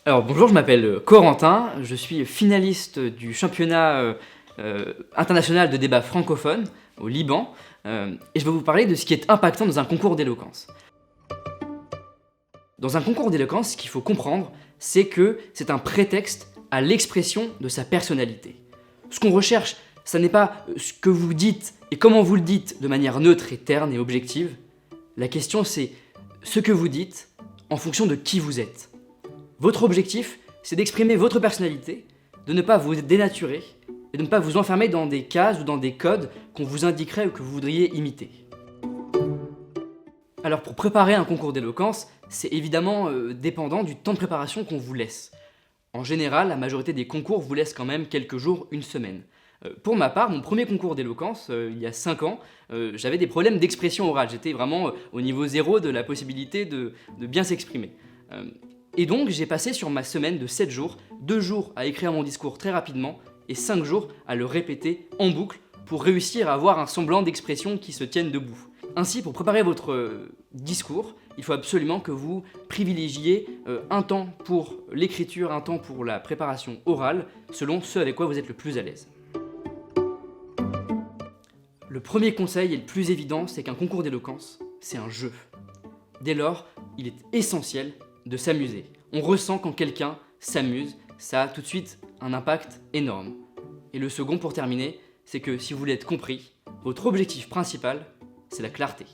Alors bonjour, je m'appelle Corentin, je suis finaliste du championnat international de débat francophone au Liban et je vais vous parler de ce qui est impactant dans un concours d'éloquence. Dans un concours d'éloquence, ce qu'il faut comprendre, c'est que c'est un prétexte à l'expression de sa personnalité. Ce qu'on recherche, ça n'est pas ce que vous dites et comment vous le dites de manière neutre et terne et objective. La question c'est ce que vous dites en fonction de qui vous êtes. Votre objectif, c'est d'exprimer votre personnalité, de ne pas vous dénaturer et de ne pas vous enfermer dans des cases ou dans des codes qu'on vous indiquerait ou que vous voudriez imiter. Alors pour préparer un concours d'éloquence, c'est évidemment dépendant du temps de préparation qu'on vous laisse. En général, la majorité des concours vous laissent quand même quelques jours, une semaine. Pour ma part, mon premier concours d'éloquence, il y a 5 ans, j'avais des problèmes d'expression orale. J'étais vraiment au niveau zéro de la possibilité de bien s'exprimer. Et donc j'ai passé sur ma semaine de 7 jours, 2 jours à écrire mon discours très rapidement et 5 jours à le répéter en boucle pour réussir à avoir un semblant d'expression qui se tienne debout. Ainsi, pour préparer votre discours, il faut absolument que vous privilégiez un temps pour l'écriture, un temps pour la préparation orale, selon ce avec quoi vous êtes le plus à l'aise. Le premier conseil et le plus évident, c'est qu'un concours d'éloquence, c'est un jeu. Dès lors, il est essentiel de s'amuser. On ressent quand quelqu'un s'amuse, ça a tout de suite un impact énorme. Et le second, pour terminer, c'est que si vous voulez être compris, votre objectif principal, c'est la clarté.